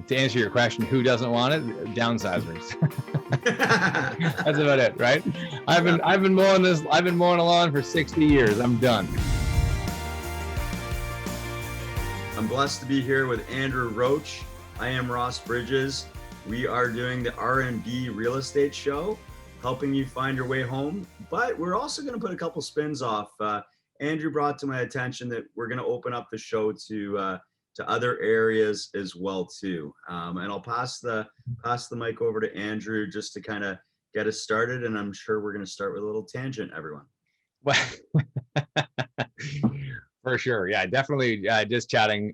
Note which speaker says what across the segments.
Speaker 1: to answer your question, who doesn't want it? Downsizers. That's about it, right? I've been mowing a lawn for 60 years. I'm done.
Speaker 2: I'm blessed to be here with Andrew Roach. I am Ross Bridges. We are doing the R&B real estate show, helping you find your way home. But we're also going to put a couple spins off. Andrew brought to my attention that we're going to open up the show to other areas as well too. And I'll pass the mic over to Andrew just to kind of get us started. And I'm sure we're going to start with a little tangent, everyone.
Speaker 1: Well, for sure. Yeah, definitely. Just chatting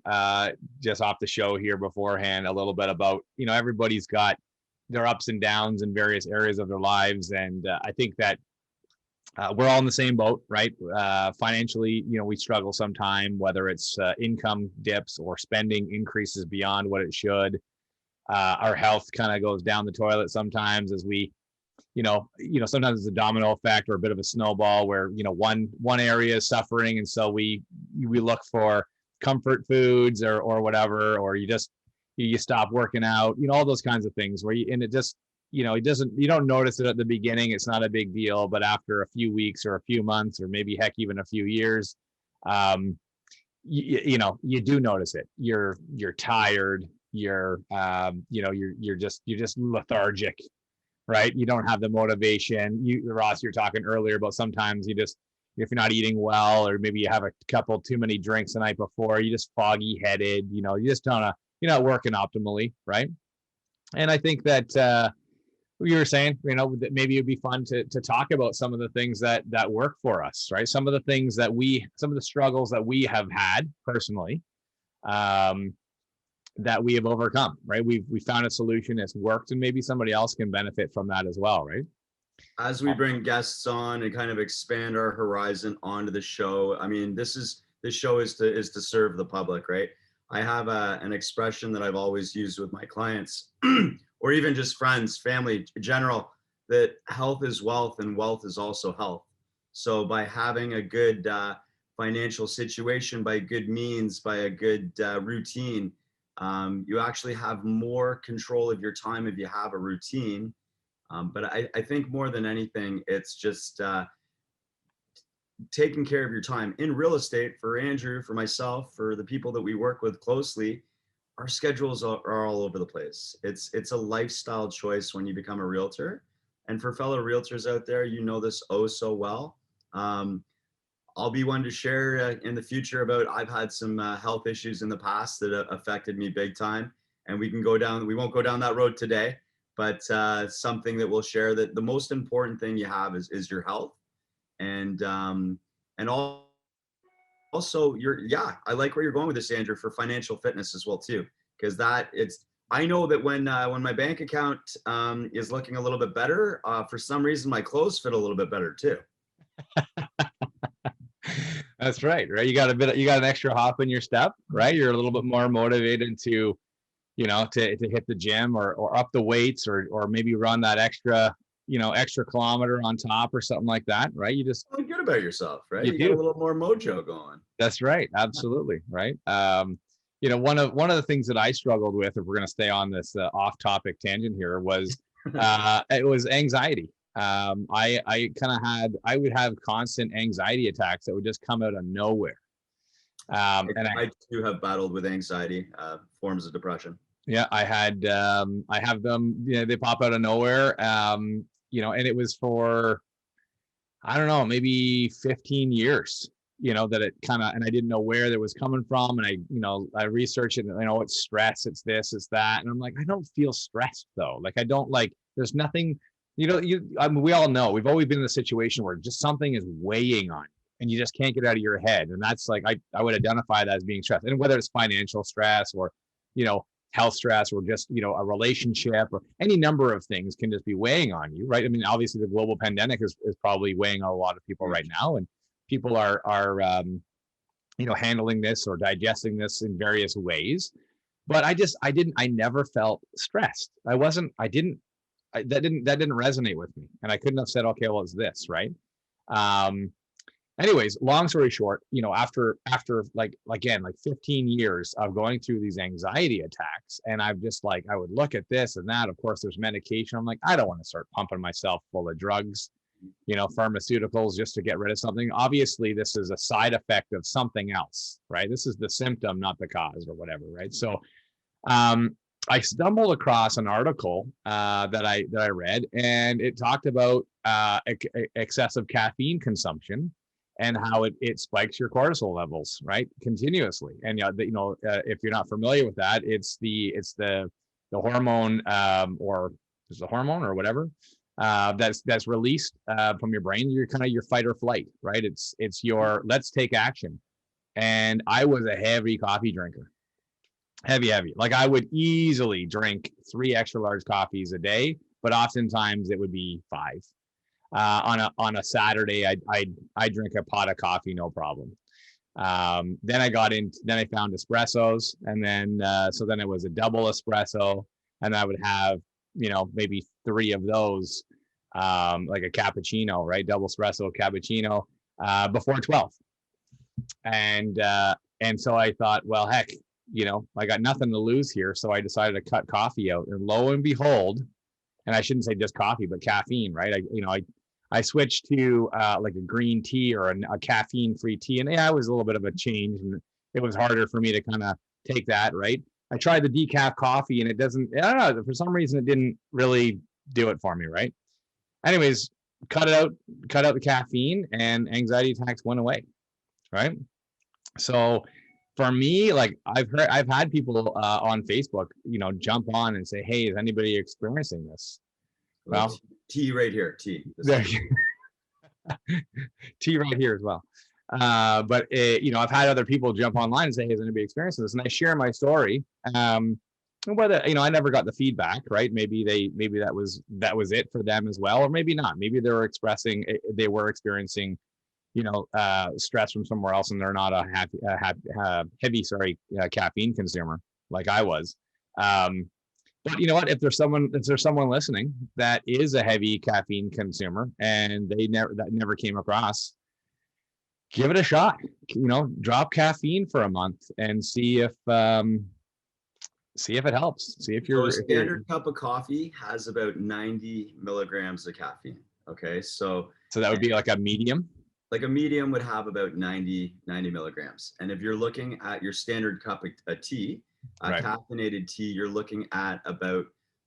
Speaker 1: just off the show here beforehand a little bit about, everybody's got their ups and downs in various areas of their lives. And I think that we're all in the same boat, right? Financially, we struggle sometime, whether it's income dips or spending increases beyond what it should. Our health kind of goes down the toilet sometimes as we, sometimes it's a domino effect or a bit of a snowball where, one area is suffering. And so we look for comfort foods or whatever, or you stop working out, all those kinds of things where you don't notice it at the beginning. It's not a big deal, but after a few weeks or a few months, or maybe heck, even a few years, you do notice it. You're tired. You're just lethargic, right? You don't have the motivation. Ross, you're talking earlier about sometimes if you're not eating well, or maybe you have a couple too many drinks the night before, you just foggy headed, you just don't, you're not working optimally. Right. And I think that, you were saying, that maybe it'd be fun to talk about some of the things that work for us, right? Some of the struggles that we have had personally, that we have overcome, right? We found a solution that's worked, and maybe somebody else can benefit from that as well, right?
Speaker 2: As we bring guests on and kind of expand our horizon onto the show, I mean, this show is to serve the public, right? I have an expression that I've always used with my clients, or even just friends, family in general, that health is wealth and wealth is also health. So by having a good financial situation, by good means, by a good routine, you actually have more control of your time if you have a routine. But I think more than anything, it's just taking care of your time. In real estate, for Andrew, for myself, for the people that we work with closely, our schedules are all over the place. It's a lifestyle choice when you become a realtor. And for fellow realtors out there, this oh so well. I'll be one to share in the future about I've had some health issues in the past that affected me big time. And we won't go down that road today, but something that we'll share, that the most important thing you have is your health. And also I like where you're going with this, Andrew, for financial fitness as well too, because I know that when my bank account is looking a little bit better, for some reason my clothes fit a little bit better too.
Speaker 1: That's right. You got an extra hop in your step, right? You're a little bit more motivated to hit the gym or up the weights or maybe run that extra kilometer on top or something like that, right? You just
Speaker 2: feel good about yourself, right? You get a little more mojo going.
Speaker 1: That's right. Absolutely. Right. One of the things that I struggled with, if we're going to stay on this off-topic tangent here, was it was anxiety. I would have constant anxiety attacks that would just come out of nowhere.
Speaker 2: And I too have battled with anxiety, forms of depression.
Speaker 1: Yeah, I have them, they pop out of nowhere. And it was for, I don't know, maybe 15 years, that it and I didn't know where that was coming from. And I researched it and it's stress, it's this, it's that. And I'm like, I don't feel stressed though. Like, I don't there's nothing, we all know, we've always been in a situation where just something is weighing on you and you just can't get out of your head. And that's like, I would identify that as being stressed. And whether it's financial stress or, health stress or just, a relationship or any number of things can just be weighing on you, right? I mean, obviously the global pandemic is probably weighing on a lot of people right now, and people are handling this or digesting this in various ways. But I never felt stressed. That didn't resonate with me. And I couldn't have said, okay, well, it's this, right? And anyways, long story short, after like, again, like 15 years of going through these anxiety attacks, and I've just like, I would look at this and that. Of course, there's medication. I'm like, I don't want to start pumping myself full of drugs, pharmaceuticals, just to get rid of something. Obviously, this is a side effect of something else, right? This is the symptom, not the cause or whatever, right? So I stumbled across an article that I read, and it talked about excessive caffeine consumption and how it spikes your cortisol levels, right, continuously. And if you're not familiar with that, it's the hormone, or is the hormone or whatever that's released from your brain. You're kind of your fight or flight, right? It's your let's take action. And I was a heavy coffee drinker. Heavy. Like, I would easily drink 3 extra large coffees a day, but oftentimes it would be 5. On a Saturday, I drink a pot of coffee, no problem. Then I found espressos, and then it was a double espresso, and I would have maybe 3 of those, like a cappuccino, right? Double espresso cappuccino before 12. And so I thought, well, heck, I got nothing to lose here. So I decided to cut coffee out, and lo and behold, and I shouldn't say just coffee, but caffeine, right? I switched to like a green tea or a caffeine-free tea, and it was a little bit of a change, and it was harder for me to kind of take that, right? I tried the decaf coffee, and I don't know, for some reason it didn't really do it for me, right? Anyways, cut out the caffeine, and anxiety attacks went away, right? So for me, like, I've had people on Facebook, jump on and say, hey, is anybody experiencing this? Well,
Speaker 2: tea right here, tea.
Speaker 1: Tea right here as well. But I've had other people jump online and say, hey, has anybody experiencing this? And I share my story. Whether I never got the feedback, right? Maybe that was it for them as well, or maybe not. Maybe they were experiencing stress from somewhere else, and they're not a heavy caffeine consumer like I was. But you know what? If there's someone listening that is a heavy caffeine consumer and that never came across, give it a shot. Drop caffeine for a month and see if it helps. See if
Speaker 2: a standard cup of coffee has about 90 milligrams of caffeine. Okay, so
Speaker 1: that would be like a medium.
Speaker 2: Like a medium would have about 90 milligrams. And if you're looking at your standard cup of tea, right, caffeinated tea, you're looking at about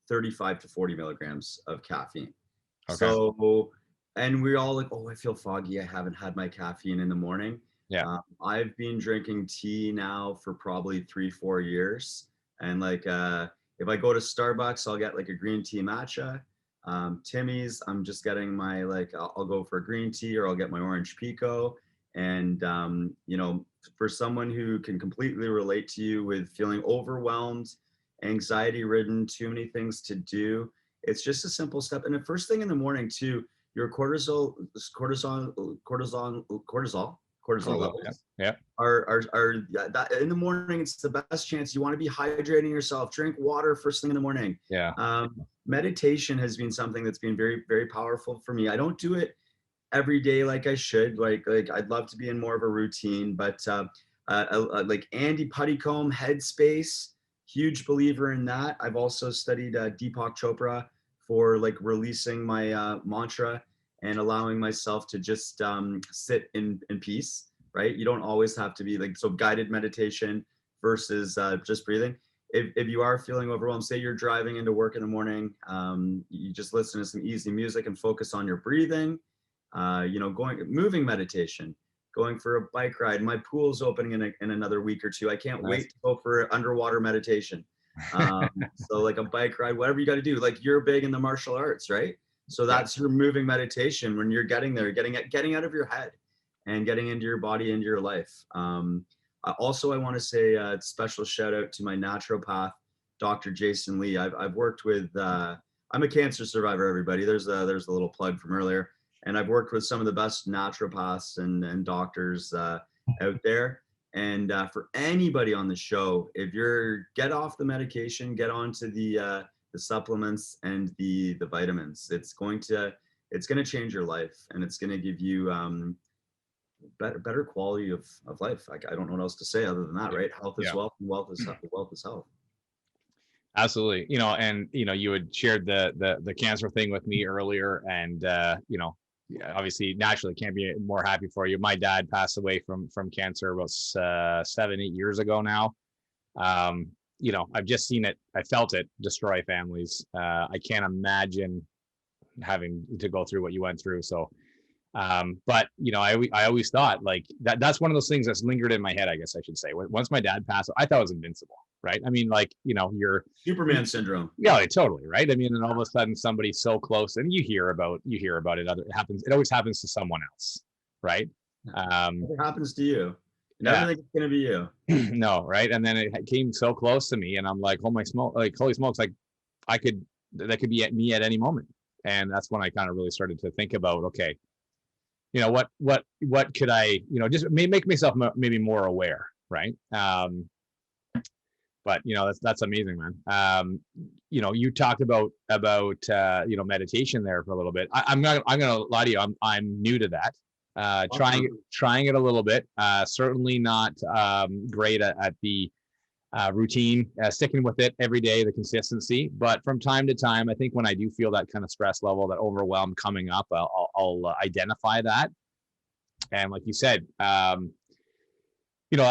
Speaker 2: 35 to 40 milligrams of caffeine. Okay. So, and we're all like, oh, I feel foggy. I haven't had my caffeine in the morning. Yeah. I've been drinking tea now for probably 3-4 years. And like, if I go to Starbucks, I'll get like a green tea matcha. Timmy's, I'm just getting my, I'll go for a green tea, or I'll get my orange pico. And, for someone who can completely relate to you with feeling overwhelmed, anxiety ridden, too many things to do, it's just a simple step. And the first thing in the morning too, your cortisol levels, are that in the morning. It's the best chance. You want to be hydrating yourself. Drink water first thing in the morning. Yeah. Meditation has been something that's been very, very powerful for me. I don't do it every day like I should. Like I'd love to be in more of a routine, but like Andy Puttycombe, Headspace, huge believer in that. I've also studied Deepak Chopra for like releasing my mantra and allowing myself to just sit in peace, right? You don't always have to be like, so guided meditation versus just breathing. If you are feeling overwhelmed, say you're driving into work in the morning, you just listen to some easy music and focus on your breathing. Moving meditation, going for a bike ride. My pool's opening in another week or two. I can't wait to go for underwater meditation. So like a bike ride, whatever you got to do. Like, you're big in the martial arts, right? So that's your moving meditation. When you're getting there, getting out of your head and getting into your body, into your life. Also, I want to say a special shout out to my naturopath, Dr. Jason Lee. I've worked with, I'm a cancer survivor, everybody. There's a little plug from earlier. And I've worked with some of the best naturopaths and doctors out there. And for anybody on the show, if get off the medication, get onto the supplements and the vitamins. It's going to change your life, and it's going to give you better quality of life. Like, I don't know what else to say other than that, right? Health is
Speaker 1: Yeah.
Speaker 2: wealth, and wealth is health.
Speaker 1: Absolutely. And you had shared the cancer thing with me earlier, and yeah, obviously naturally can't be more happy for you. My dad passed away from cancer about 7-8 years ago now. Um, I've just seen it, I felt it destroy families. I can't imagine having to go through what you went through. So but I always thought like that's one of those things that's lingered in my head, I guess I should say. Once my dad passed, I thought it was invincible, right? I mean, like, you're
Speaker 2: Superman syndrome.
Speaker 1: yeah, totally, right? I mean, and all of a sudden somebody's so close, and you hear about it. It always happens to someone else, right?
Speaker 2: It happens to you. You never
Speaker 1: Yeah.
Speaker 2: think it's gonna be you.
Speaker 1: No, right? And then it came so close to me, and I'm like, oh my smoke, like holy smokes, like that could be at me at any moment. And that's when I kind of really started to think about, okay, what could I, just make myself maybe more aware, right? But that's amazing, man. You talked about meditation there for a little bit. I'm gonna lie to you, I'm new to that. Trying it a little bit. Certainly not great at the routine, sticking with it every day, the consistency. But from time to time, I think when I do feel that kind of stress level, that overwhelm coming up, I'll identify that. And like you said, I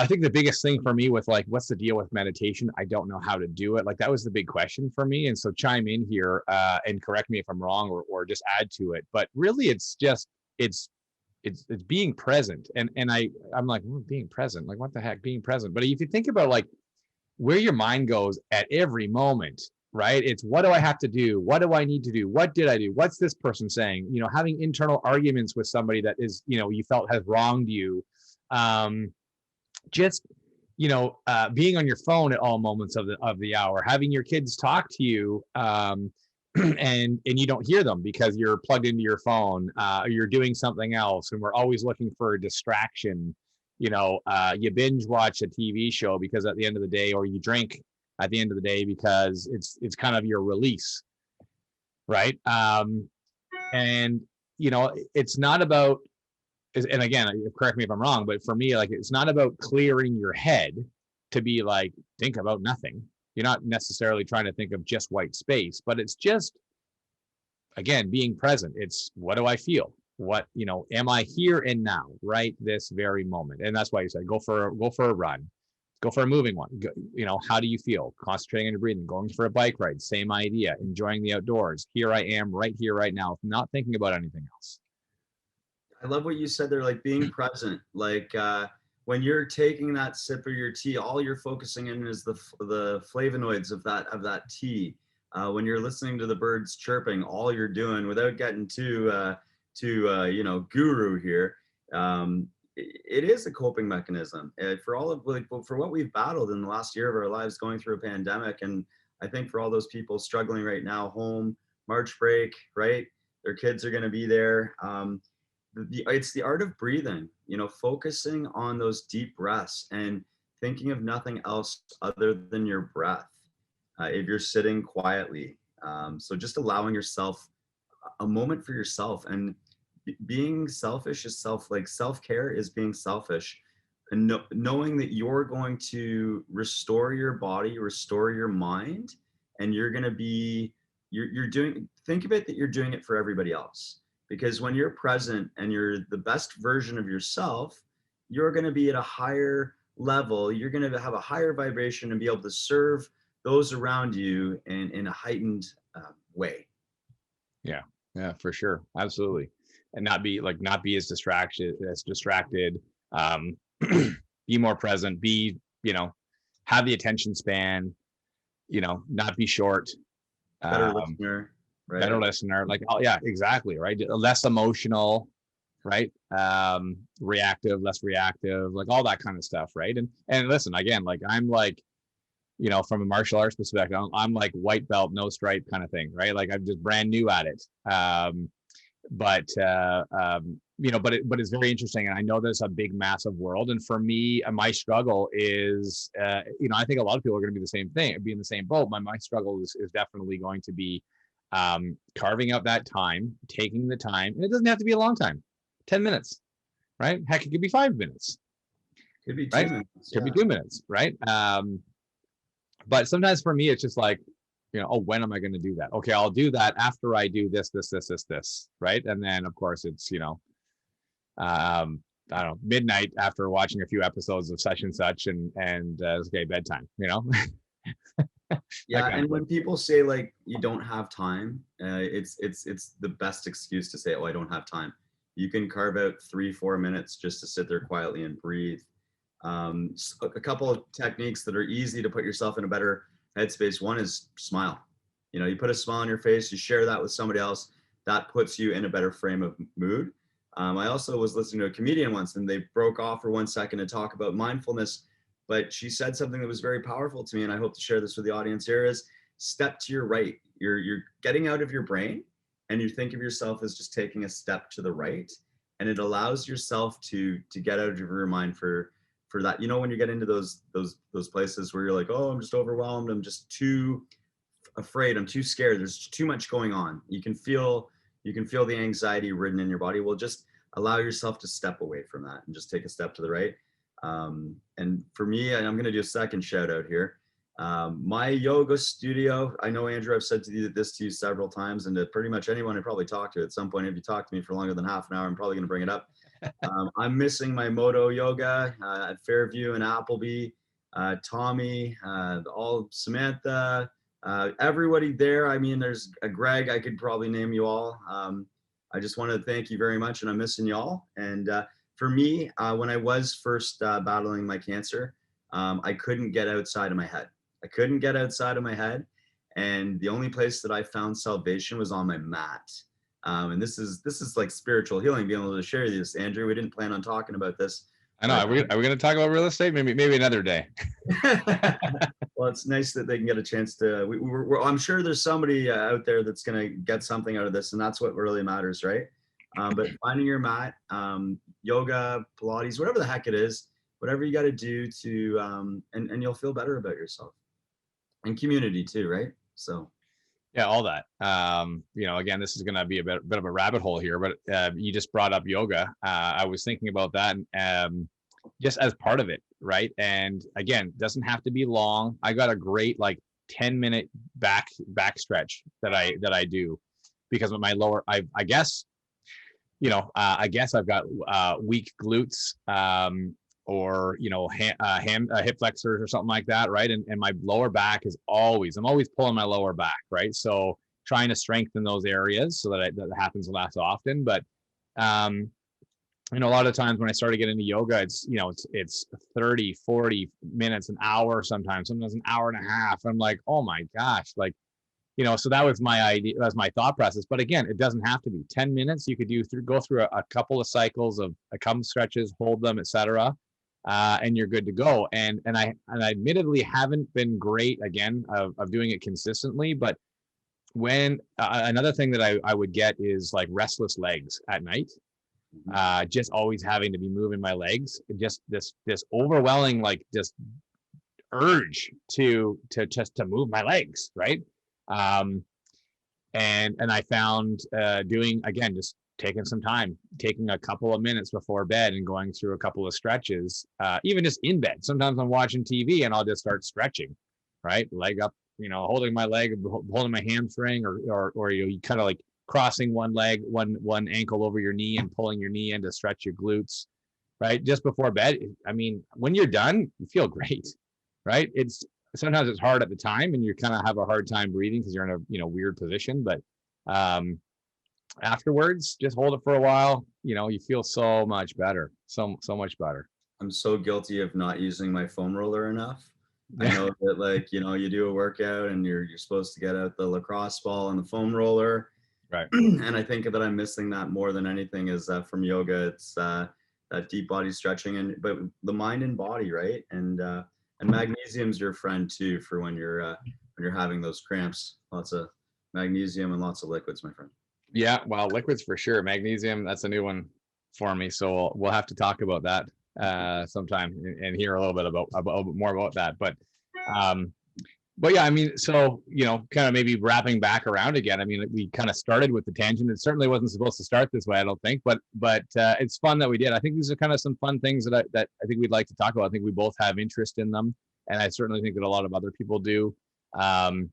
Speaker 1: think the biggest thing for me with like, what's the deal with meditation? I don't know how to do it. Like that was the big question for me. And so chime in here and correct me if I'm wrong, or just add to it. But really, it's being present. And I'm like, being present, like what the heck, being present. But if you think about like where your mind goes at every moment, right? It's what do I have to do? What do I need to do? What did I do? What's this person saying? Having internal arguments with somebody that is, you felt has wronged you. Just being on your phone at all moments of the hour, having your kids talk to you, and you don't hear them because you're plugged into your phone, or you're doing something else, and we're always looking for a distraction. You binge watch a TV show because at the end of the day, or you drink at the end of the day because it's kind of your release, right? And it's not about, and again, correct me if I'm wrong, but for me, like, it's not about clearing your head to be like, think about nothing. You're not necessarily trying to think of just white space, but it's just, again, being present. It's what do I feel? What, am I here and now, right this very moment? And that's why you said, go for a run, go for a moving one. How do you feel? Concentrating on your breathing, going for a bike ride, same idea, enjoying the outdoors. Here I am right here, right now, not thinking about anything else.
Speaker 2: I love what you said there, like being present. Like when you're taking that sip of your tea, all you're focusing in is the flavonoids of that tea. When you're listening to the birds chirping, all you're doing, without getting too guru here, it is a coping mechanism for all of, like, for what we've battled in the last year of our lives, going through a pandemic. And I think for all those people struggling right now, home, March break, right? Their kids are going to be there. It's the art of breathing, focusing on those deep breaths and thinking of nothing else other than your breath. If you're sitting quietly, so just allowing yourself a moment for yourself. And being selfish is self-care is being selfish, and knowing that you're going to restore your body, restore your mind, and you're going to be, you're doing, think of it that you're doing it for everybody else. Because when you're present and you're the best version of yourself, you're going to be at a higher level. You're going to have a higher vibration and be able to serve those around you in a heightened way.
Speaker 1: Yeah, for sure. Absolutely. And not be as distracted. Be more present, have the attention span, not be short.
Speaker 2: Better listener. Right.
Speaker 1: Better listener, like, oh yeah, exactly, right? Less emotional, right? Less reactive, like all that kind of stuff, right? And listen, again, like I'm like, from a martial arts perspective, I'm like white belt, no stripe kind of thing, right? Like I'm just brand new at it. But it's very interesting, and I know there's a big, massive world. And for me, my struggle is, I think a lot of people are going to be the same thing, be in the same boat. My struggle is definitely going to be carving out that time, taking the time, and it doesn't have to be a long time, 10 minutes, right? Heck, it could be 5 minutes.
Speaker 2: Could be 2
Speaker 1: right?
Speaker 2: minutes.
Speaker 1: Could be 2 minutes, right? But sometimes for me, it's just like, oh, when am I going to do that? Okay, I'll do that after I do this, right? And then of course it's, I don't know, midnight after watching a few episodes of such and such, and it's okay, bedtime,
Speaker 2: Yeah, and when people say like you don't have time, it's the best excuse to say, oh, I don't have time. You can carve out 3-4 minutes just to sit there quietly and breathe. A couple of techniques that are easy to put yourself in a better headspace. One is smile. You put a smile on your face, you share that with somebody else, that puts you in a better frame of mood. I also was listening to a comedian once, and they broke off for 1 second to talk about mindfulness, but she said something that was very powerful to me, and I hope to share this with the audience here, is step to your right. You're getting out of your brain, and you think of yourself as just taking a step to the right, and it allows yourself to get out of your mind for that. When you get into those places where you're like, oh, I'm just overwhelmed, I'm just too afraid, I'm too scared, there's too much going on. You can feel the anxiety ridden in your body. Well, just allow yourself to step away from that and just take a step to the right. And for me, and I'm going to do a second shout out here. My yoga studio, I know, Andrew, I've said this to you several times, and to pretty much anyone I probably talked to at some point, if you talk to me for longer than half an hour, I'm probably going to bring it up. I'm missing my Moto Yoga at Fairview and Appleby. Tommy, Samantha, everybody there. I mean, there's a Greg, I could probably name you all. I just want to thank you very much, and I'm missing y'all. And for me, when I was first battling my cancer, I couldn't get outside of my head. And the only place that I found salvation was on my mat. And this is like spiritual healing, being able to share this. Andrew, we didn't plan on talking about this.
Speaker 1: I know. Are we going to talk about real estate? Maybe another day.
Speaker 2: Well, it's nice that they can get a chance to. I'm sure there's somebody out there that's going to get something out of this, and that's what really matters, right? But finding your mat, yoga, Pilates, whatever the heck it is, whatever you got to do to, and you'll feel better about yourself. And community too, right? So.
Speaker 1: Yeah, all that. Again, this is going to be a bit of a rabbit hole here, but you just brought up yoga. I was thinking about that, just as part of it, right? And again, doesn't have to be long. I got a great 10-minute back stretch that I do, because with my lower, I guess I've got weak glutes, or hip flexors or something like that, right? And my lower back is I'm always pulling my lower back, right? So trying to strengthen those areas so that happens less often. But a lot of times when I started getting into yoga, it's 30, 40 minutes, an hour, sometimes an hour and a half. I'm like, oh my gosh, so that was my idea. That was my thought process. But again, it doesn't have to be 10 minutes. You could go through a couple of cycles of stretches, hold them, etc. And you're good to go. And I admittedly haven't been great again of doing it consistently. But when another thing that I would get is restless legs at night. Just always having to be moving my legs, just this overwhelming just urge to move my legs, right? And I found doing, again, just taking some time, taking a couple of minutes before bed and going through a couple of stretches, even just in bed. Sometimes I'm watching TV and I'll just start stretching, right? Leg up, holding my leg, holding my hamstring, or you kind of crossing one leg, one ankle over your knee and pulling your knee in to stretch your glutes, right? Just before bed. I mean, when you're done, you feel great, right? Sometimes it's hard at the time and you kind of have a hard time breathing because you're in a weird position, but afterwards, just hold it for a while. You feel so much better, so much better.
Speaker 2: I'm so guilty of not using my foam roller enough. I know that you do a workout and you're supposed to get out the lacrosse ball and the foam roller.
Speaker 1: Right.
Speaker 2: And I think that I'm missing that more than anything is from yoga. It's that deep body stretching, but the mind and body, right? And magnesium's your friend too for when you're having those cramps. Lots of magnesium and lots of liquids, my friend.
Speaker 1: Yeah, well, liquids for sure. Magnesium, that's a new one for me. So we'll have to talk about that sometime and hear a little bit about more about that. But But yeah, I mean, so, kind of maybe wrapping back around again. I mean, we kind of started with the tangent. It certainly wasn't supposed to start this way, I don't think, but it's fun that we did. I think these are kind of some fun things that I think we'd like to talk about. I think we both have interest in them, and I certainly think that a lot of other people do. Um,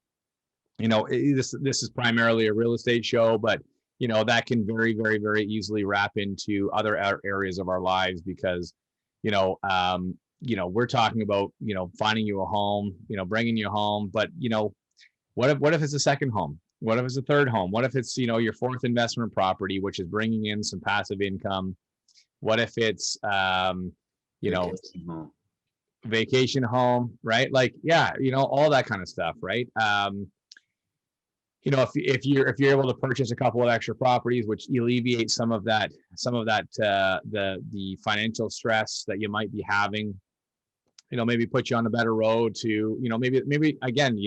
Speaker 1: this is primarily a real estate show, but that can very, very, very easily wrap into other areas of our lives because, you know, um, we're talking about, finding you a home, bringing you home, but what if it's a second home? What if it's a third home? What if it's, your fourth investment property, which is bringing in some passive income? What if it's,
Speaker 2: Vacation home.
Speaker 1: vacation home, right? Like, yeah, all that kind of stuff, right? If you're able to purchase a couple of extra properties, which alleviates some of that the financial stress that you might be having, maybe put you on a better road to, maybe again, I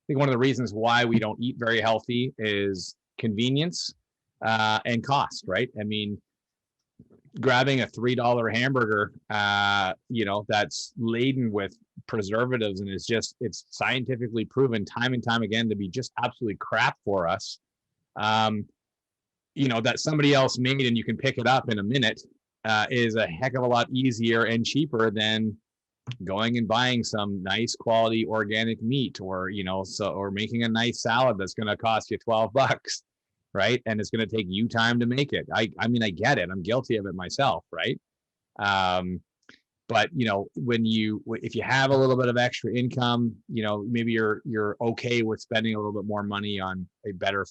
Speaker 1: think one of the reasons why we don't eat very healthy is convenience and cost, right? I mean, grabbing a $3 hamburger, that's laden with preservatives and it's scientifically proven time and time again to be just absolutely crap for us. That somebody else made and you can pick it up in a minute is a heck of a lot easier and cheaper than going and buying some nice quality organic meat or making a nice salad that's going to cost you $12, right? And it's going to take you time to make it. I mean, I get it. I'm guilty of it myself, right? But if you have a little bit of extra income, maybe you're okay with spending a little bit more money on a better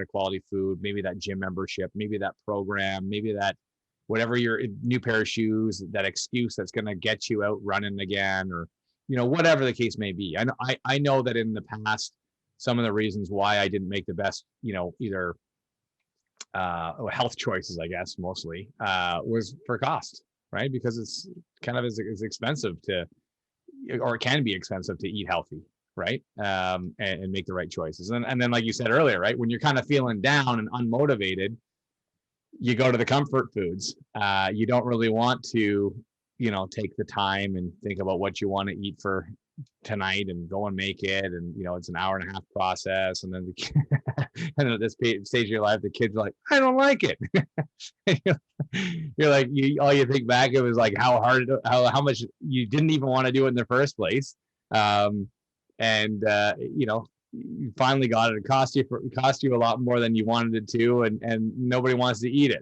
Speaker 1: quality food, maybe that gym membership, maybe that program, maybe that whatever your new pair of shoes, that excuse that's going to get you out running again, or whatever the case may be. I know that in the past, some of the reasons why I didn't make the best, either health choices, I guess mostly, was for cost, right? Because it's kind of is expensive or it can be expensive to eat healthy, right? And make the right choices. And then, like you said earlier, right, when you're kind of feeling down and unmotivated, you go to the comfort foods. You don't really want to, take the time and think about what you want to eat for tonight and go and make it. And, it's an hour and a half process. And then, and at this stage of your life, the kids are like, I don't like it. You're like, all you think back of is like how much you didn't even want to do it in the first place. You finally got it. It cost you a lot more than you wanted it to, and nobody wants to eat it.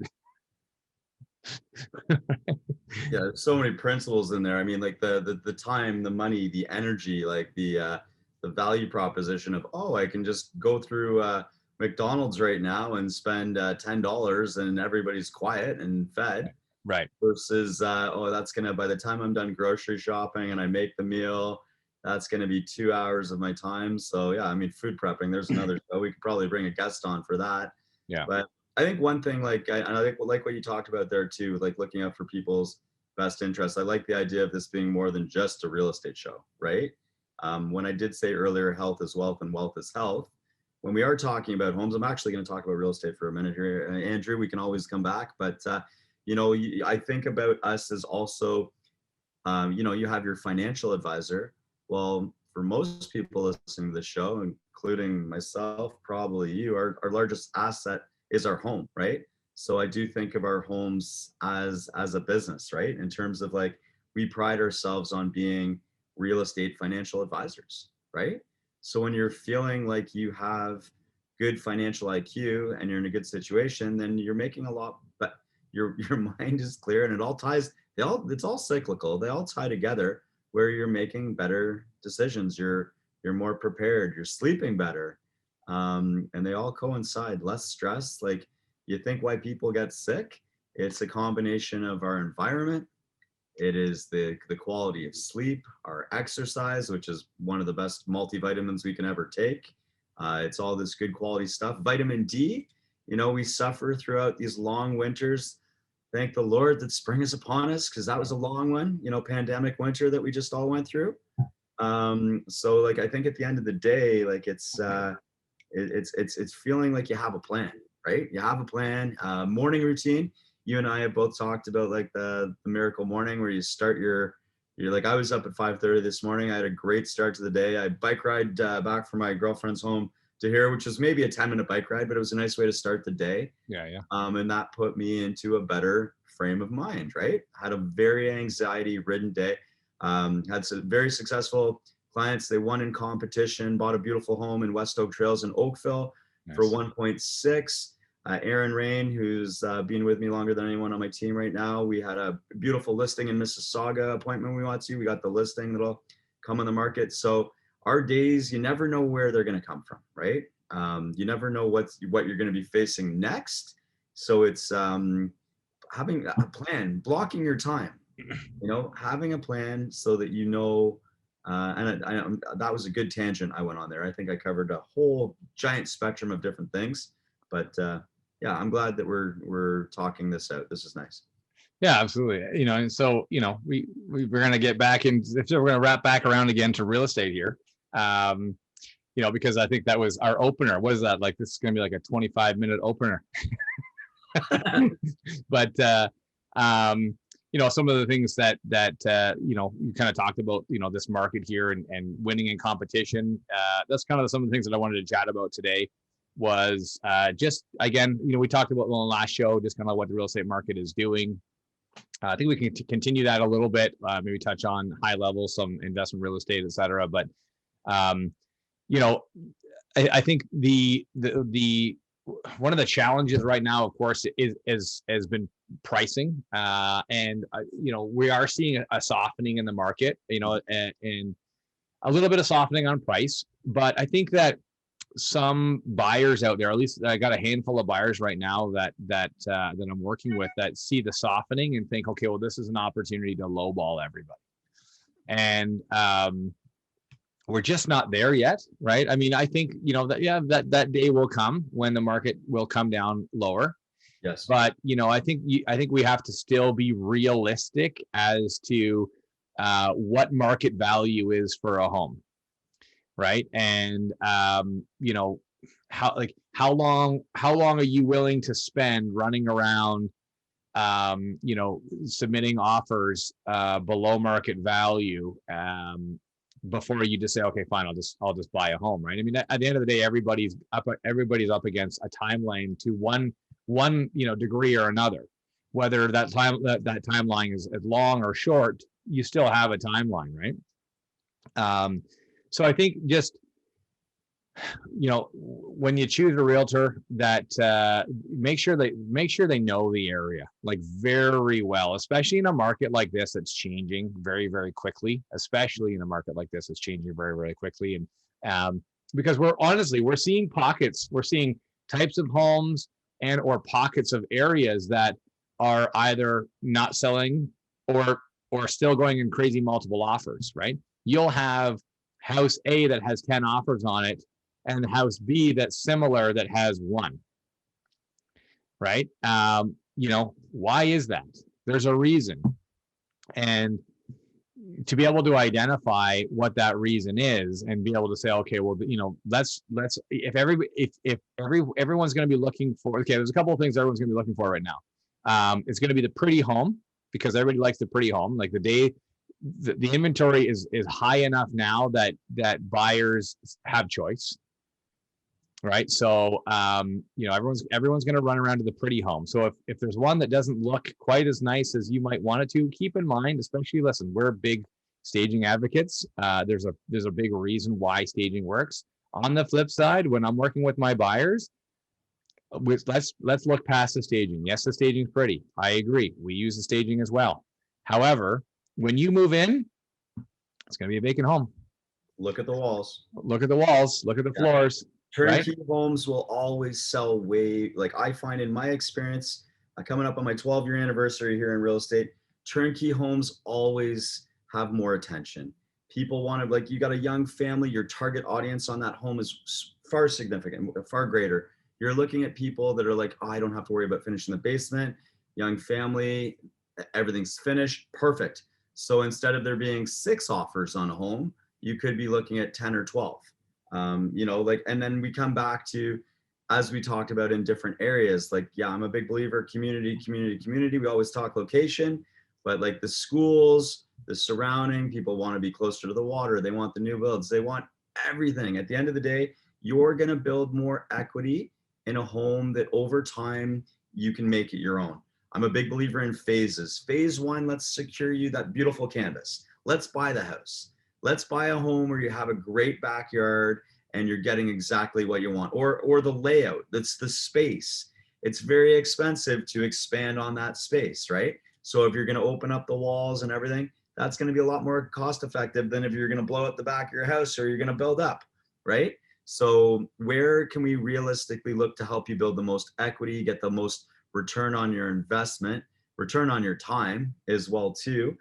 Speaker 2: Yeah, there's so many principles in there. I mean, like the time, the money, the energy, like the value proposition of, I can just go through McDonald's right now and spend $10 and everybody's quiet and fed.
Speaker 1: Right.
Speaker 2: Versus that's gonna, by the time I'm done grocery shopping and I make the meal, that's going to be 2 hours of my time. So yeah, I mean, food prepping, there's another show. We could probably bring a guest on for that.
Speaker 1: Yeah.
Speaker 2: But I think one thing, and I think like what you talked about there too, like looking out for people's best interests. I like the idea of this being more than just a real estate show, right? When I did say earlier, health is wealth and wealth is health. When we are talking about homes, I'm actually going to talk about real estate for a minute here. Andrew, we can always come back, but I think about us as also, you have your financial advisor. Well, for most people listening to the show, including myself, probably you, our largest asset is our home, right? So I do think of our homes as a business, right? In terms of like, we pride ourselves on being real estate financial advisors, right? So when you're feeling like you have good financial IQ and you're in a good situation, then you're making a lot, but your mind is clear, and it all ties, it's all cyclical. They all tie together, where you're making better decisions, you're more prepared, you're sleeping better, and they all coincide. Less stress. Like, you think why people get sick? It's a combination of our environment. It is the quality of sleep, our exercise, which is one of the best multivitamins we can ever take. It's all this good quality stuff. Vitamin D. We suffer throughout these long winters. Thank the Lord that spring is upon us, because that was a long one, pandemic winter that we just all went through. So like, I think at the end of the day, like it's feeling like you have a plan, right? You have a plan. Morning routine. You and I have both talked about like the miracle morning, where you start your You're like, I was up at 5:30 this morning. I had a great start to the day. I bike ride back from my girlfriend's home to here, which was maybe a 10-minute bike ride, but it was a nice way to start the day.
Speaker 1: Yeah, yeah.
Speaker 2: And that put me into a better frame of mind, right? Had a very anxiety-ridden day. Had some very successful clients. They won in competition, bought a beautiful home in West Oak Trails in Oakville for
Speaker 1: Nice.
Speaker 2: 1.6. Aaron Rain, who's been with me longer than anyone on my team right now. We had a beautiful listing in Mississauga appointment we want to. We got the listing that'll come on the market. So our days, you never know where they're going to come from, right? You never know what you're going to be facing next. So it's having a plan, blocking your time, having a plan so that that was a good tangent I went on there. I think I covered a whole giant spectrum of different things, but yeah, I'm glad that we're talking this out. This is nice.
Speaker 1: Yeah, absolutely. And so, we're going to get back in, if we're going to wrap back around again to real estate here, because I think that was our opener. What is that? Like, this is going to be like a 25-minute opener. But, some of the things that you kind of talked about, this market here and winning in competition. That's kind of some of the things that I wanted to chat about today was just, again, we talked about in the last show, just kind of what the real estate market is doing. I think we can continue that a little bit, maybe touch on high level, some investment real estate, et cetera. But, I think the one of the challenges right now, of course, has been pricing. And we are seeing a softening in the market, and a little bit of softening on price. But I think that some buyers out there, at least I got a handful of buyers right now that I'm working with, that see the softening and think, okay, well, this is an opportunity to lowball everybody. And we're just not there yet, right? I mean, I think that day will come when the market will come down lower.
Speaker 2: Yes.
Speaker 1: But I think we have to still be realistic as to what market value is for a home. Right. And, how long are you willing to spend running around, submitting offers below market value before you just say, okay, fine, I'll just buy a home. Right. I mean, at the end of the day, everybody's up against a timeline to one degree or another. Whether that timeline is long or short, you still have a timeline, right? So I think just, when you choose a realtor, that make sure they know the area like very well, especially in a market like this that's changing very, very quickly, especially in a market like this that's changing very, very quickly. And because we're seeing pockets, we're seeing types of homes or pockets of areas that are either not selling or still going in crazy multiple offers, right? You'll have house A that has 10 offers on it and house B that's similar that has 1, right? Why is that? There's a reason. And to be able to identify what that reason is and be able to say, okay, well, let's if everyone's going to be looking for, okay, there's a couple of things everyone's going to be looking for right now. It's going to be the pretty home, because everybody likes the pretty home. Like the inventory is high enough now that buyers have choice, right? So everyone's going to run around to the pretty home. So if there's one that doesn't look quite as nice as you might want it to, keep in mind, especially, listen, we're big staging advocates. There's a big reason why staging works. On the flip side, when I'm working with my buyers, let's look past the staging. Yes, the staging's pretty. I agree. We use the staging as well. However, when you move in, it's going to be a vacant home.
Speaker 2: Look at the walls.
Speaker 1: Look at the walls. Look at the floors.
Speaker 2: Turnkey
Speaker 1: right?
Speaker 2: homes will always sell way, like I find in my experience, coming up on my 12-year anniversary here in real estate, turnkey homes always have more attention. People want to, like, you got a young family, your target audience on that home is far significant, far greater. You're looking at people that are like, oh, I don't have to worry about finishing the basement, young family, everything's finished, perfect. So instead of there being 6 offers on a home, you could be looking at 10 or 12. And then we come back to, as we talked about in different areas, like, yeah, I'm a big believer, community. We always talk location, but like the schools, the surrounding, people want to be closer to the water. They want the new builds. They want everything. At the end of the day, you're going to build more equity in a home that over time you can make it your own. I'm a big believer in phases. Phase one, let's secure you that beautiful canvas. Let's buy the house. Let's buy a home where you have a great backyard and you're getting exactly what you want, or the layout. That's the space. It's very expensive to expand on that space, right? So if you're going to open up the walls and everything, that's going to be a lot more cost effective than if you're going to blow out the back of your house or you're going to build up, right? So where can we realistically look to help you build the most equity, get the most return on your investment, return on your time as well too?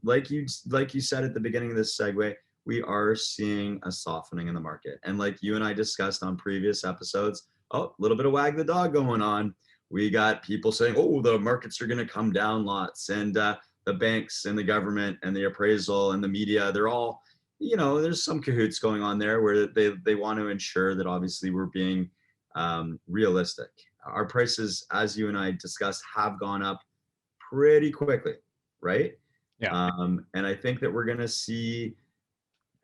Speaker 2: Like you said at the beginning of this segue, we are seeing a softening in the market. And like you and I discussed on previous episodes, oh, a little bit of wag the dog going on. We got people saying, oh, the markets are going to come down lots. And the banks and the government and the appraisal and the media, they're all, there's some cahoots going on there where they want to ensure that obviously we're being realistic. Our prices, as you and I discussed, have gone up pretty quickly, right?
Speaker 1: Yeah.
Speaker 2: And I think that we're going to see,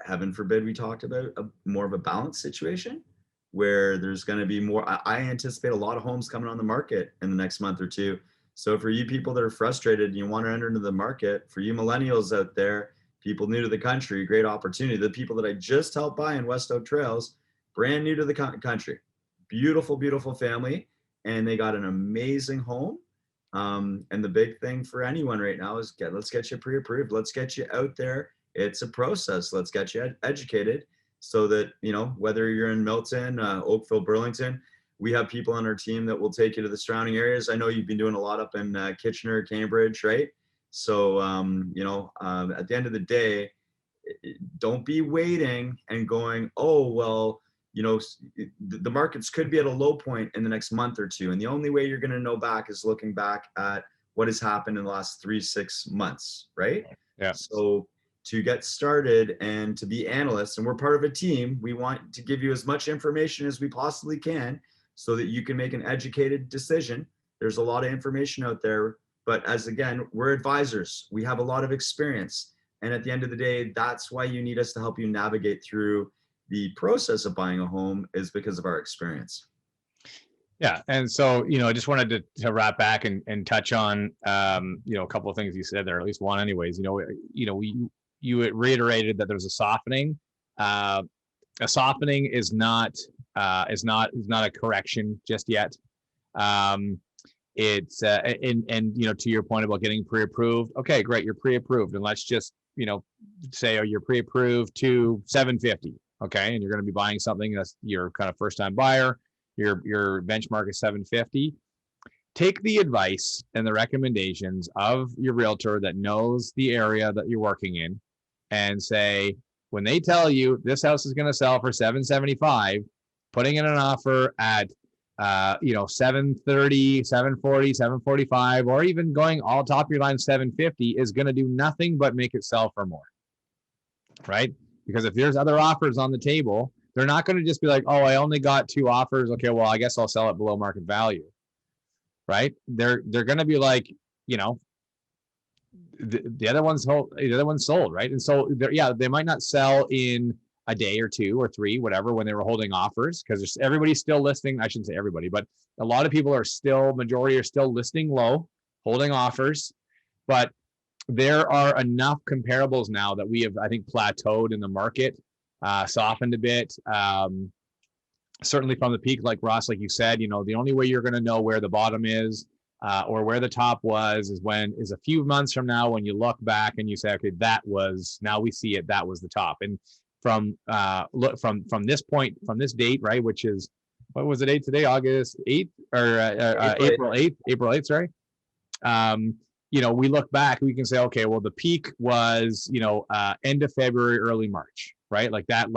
Speaker 2: heaven forbid, we talked about more of a balanced situation where there's going to be more. I anticipate a lot of homes coming on the market in the next month or two. So for you people that are frustrated and you want to enter into the market, for you millennials out there, people new to the country, great opportunity. The people that I just helped buy in West Oak Trails, brand new to the country, beautiful, beautiful family, and they got an amazing home. And the big thing for anyone right now is let's get you pre-approved. Let's get you out there. It's a process. Let's get you educated so that, whether you're in Milton, Oakville, Burlington, we have people on our team that will take you to the surrounding areas. I know you've been doing a lot up in Kitchener, Cambridge, right? So, at the end of the day, don't be waiting and going, oh, well, the markets could be at a low point in the next month or two. And the only way you're going to know back is looking back at what has happened in the last 3-6 months, right?
Speaker 1: Yeah.
Speaker 2: So to get started and to be analysts, and we're part of a team, we want to give you as much information as we possibly can so that you can make an educated decision. There's a lot of information out there, but again, we're advisors. We have a lot of experience. And at the end of the day, that's why you need us to help you navigate through the process of buying a home, is because of our experience.
Speaker 1: Yeah. And so, I just wanted to wrap back and touch on, a couple of things you said there, at least one anyways. You reiterated that there's a softening. A softening is not a correction just yet. It's to your point about getting pre-approved. Okay, great, you're pre-approved, and let's just say, you're pre-approved to 750. Okay, and you're going to be buying something that's your kind of first-time buyer. Your benchmark is 750. Take the advice and the recommendations of your realtor that knows the area that you're working in, and say, when they tell you this house is going to sell for 775, putting in an offer at 730, 740, 745, or even going all top of your line 750 is going to do nothing but make it sell for more, right? Because if there's other offers on the table, they're not going to just be like, oh, I only got 2 offers. Okay, well, I guess I'll sell it below market value, right? They're going to be like, the other one's sold, right? And so they might not sell in a day or 2 or 3, whatever, when they were holding offers, because everybody's still listing. I shouldn't say everybody, but a lot of people majority are still listing low, holding offers. But there are enough comparables now that we have, I think, plateaued in the market, softened a bit. Certainly from the peak, like Ross, like you said, the only way you're going to know where the bottom is or where the top was is a few months from now, when you look back and you say, okay, now we see it, that was the top. And from this point, from this date, right, which is, what was the date today? August 8th or April 8th, sorry. We look back, we can say, okay, well, the peak was, end of February, early March, right? Like that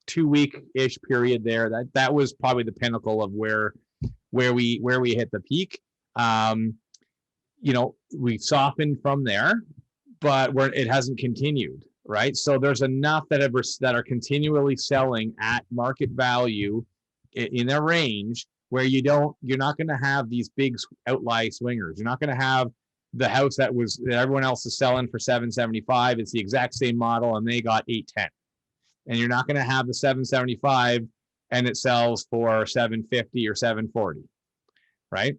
Speaker 1: 2-week-ish period there, that was probably the pinnacle of where we hit the peak. We softened from there, but it hasn't continued, right? So there's enough that are continually selling at market value in their range, where you're not going to have these big outlier swingers. You're not going to have the house that everyone else is selling for 775. It's the exact same model, and they got 810. And you're not going to have the 775 and it sells for 750 or 740, right?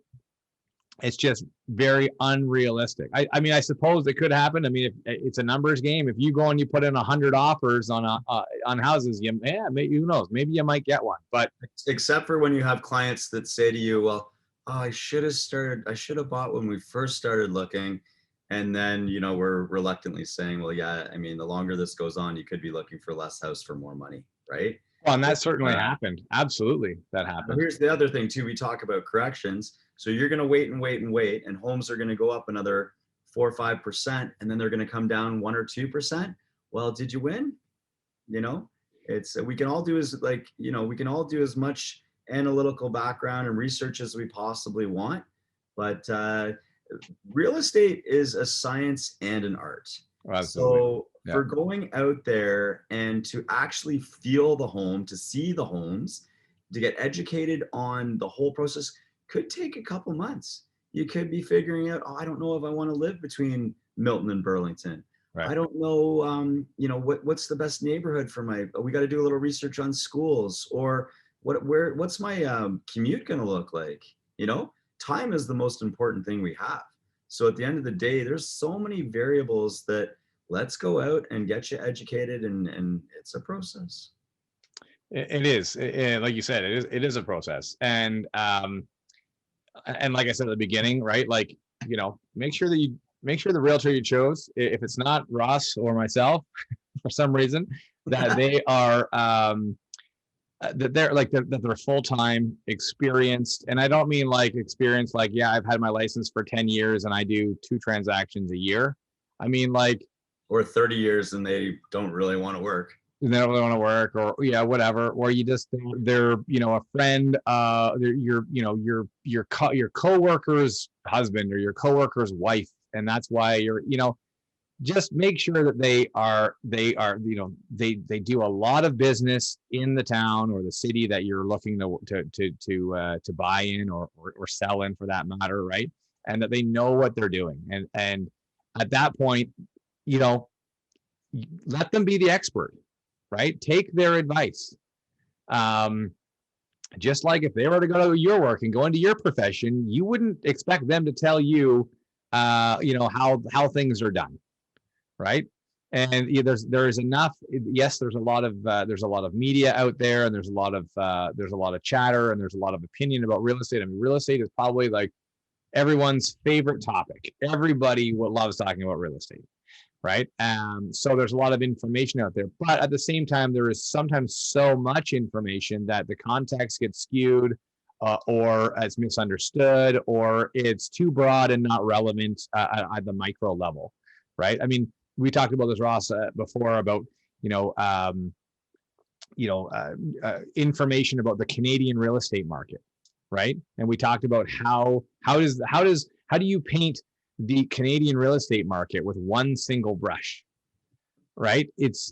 Speaker 1: It's just very unrealistic. I mean, I suppose it could happen. I mean, if it's a numbers game, if you go and you put in 100 offers on on houses, maybe, who knows? Maybe you might get one. But
Speaker 2: except for when you have clients that say to you, "Well, oh, I should have bought when we first started looking," and then we're reluctantly saying, "Well, yeah, I mean, the longer this goes on, you could be looking for less house for more money, right?"
Speaker 1: well, and that certainly happened. Absolutely, that happened.
Speaker 2: Here's the other thing too. We talk about corrections. So you're going to wait and wait and wait, and homes are going to go up another 4 or 5%, and then they're going to come down 1 or 2%. Well, did you win? It's we can all do as much analytical background and research as we possibly want, but real estate is a science and an art.
Speaker 1: Absolutely.
Speaker 2: So for going out there and to actually feel the home, to see the homes, to get educated on the whole process could take a couple months. You could be figuring out, I don't know if I want to live between Milton and Burlington. Right. I don't know, what's the best neighborhood for we got to do a little research on schools, or what's my commute going to look like? Time is the most important thing we have. So at the end of the day, there's so many variables that let's go out and get you educated, and it's a process.
Speaker 1: It is, like you said, it is a process. And like I said at the beginning, right? Like, make sure the realtor you chose, if it's not Ross or myself, for some reason, that they are, that they're full-time, experienced. And I don't mean like experienced, like, yeah, I've had my license for 10 years and I do 2 transactions a year. I mean, like,
Speaker 2: or 30 years and they don't really want to work.
Speaker 1: They don't really want to work, or whatever, or you just, they're a friend, your coworker's husband or your coworker's wife, and that's why you're, just make sure that they do a lot of business in the town or the city that you're looking to buy in or sell in, for that matter, right? And that they know what they're doing, and at that point, let them be the expert. Right? Take their advice. Just like if they were to go to your work and go into your profession, you wouldn't expect them to tell you, how things are done, right? And there's enough. Yes, there's a lot of media out there, and there's a lot of chatter, and there's a lot of opinion about real estate. I mean, real estate is probably like everyone's favorite topic. Everybody loves talking about real estate. Right. So there's a lot of information out there, but at the same time, there is sometimes so much information that the context gets skewed, or it's misunderstood, or it's too broad and not relevant at the micro level. Right. I mean, we talked about this, Ross, before, about, information about the Canadian real estate market. Right. And we talked about how do you paint the Canadian real estate market with one single brush, right? It's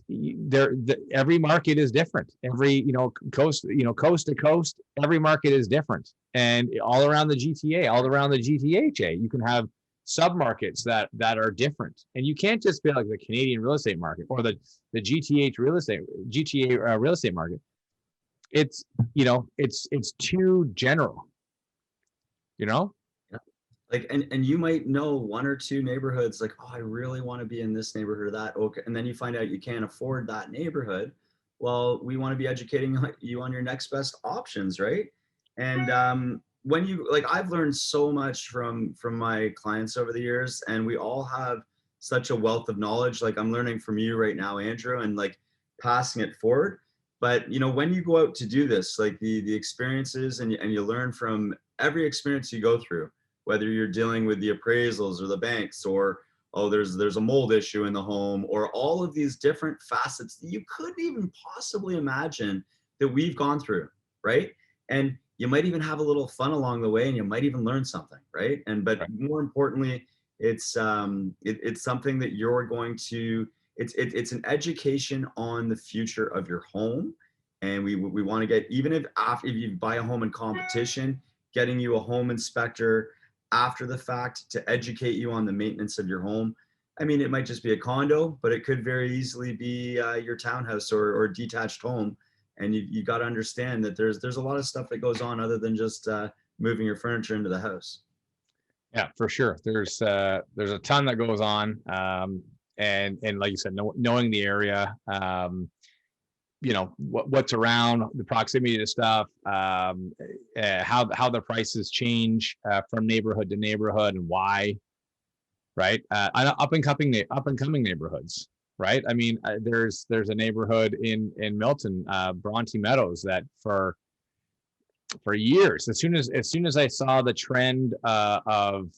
Speaker 1: every market is different. Every, coast to coast, every market is different. And all around the GTA, all around the GTHA, you can have sub-markets that are different. And you can't just be like the Canadian real estate market or the GTA real estate market. It's, it's too general,
Speaker 2: Like, and you might know 1 or 2 neighborhoods, like, oh, I really want to be in this neighborhood or that. Okay. And then you find out you can't afford that neighborhood. Well, we want to be educating you on your next best options, right? And when you, like, I've learned so much from my clients over the years, and we all have such a wealth of knowledge. Like, I'm learning from you right now, Andrew, and like passing it forward. But when you go out to do this, like the experiences, and you learn from every experience you go through, whether you're dealing with the appraisals or the banks, or, oh, there's a mold issue in the home, or all of these different facets that you couldn't even possibly imagine that we've gone through, right? And you might even have a little fun along the way, and you might even learn something, right? But more importantly, it's something that you're going to, it's an education on the future of your home. And we want to get, even if you buy a home in competition, getting you a home inspector after the fact to educate you on the maintenance of your home. I mean, it might just be a condo, but it could very easily be your townhouse or detached home. And you got to understand that there's a lot of stuff that goes on other than just moving your furniture into the house.
Speaker 1: Yeah, for sure. There's a ton that goes on, and like you said, knowing the area, you know what's around, the proximity to stuff, how the prices change from neighborhood to neighborhood and why, right? Up and coming neighborhoods, right? I mean, there's a neighborhood in Milton, Bronte Meadows, that for years, as soon as I saw the trend of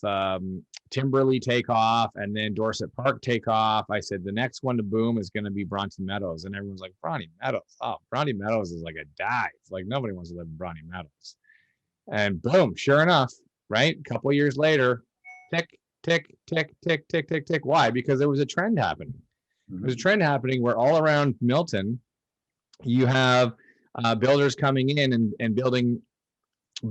Speaker 1: Timberley take off and then Dorset Park take off, I said the next one to boom is going to be Bronte Meadows. And everyone's like, Bronte Meadows? Oh, Bronte Meadows is like a dive. Like, nobody wants to live in Bronte Meadows. And boom, sure enough, right? A couple of years later, tick, tick, tick, tick, tick, tick, tick. Why? Because there was a trend happening. There's a trend happening where all around Milton, you have builders coming in and building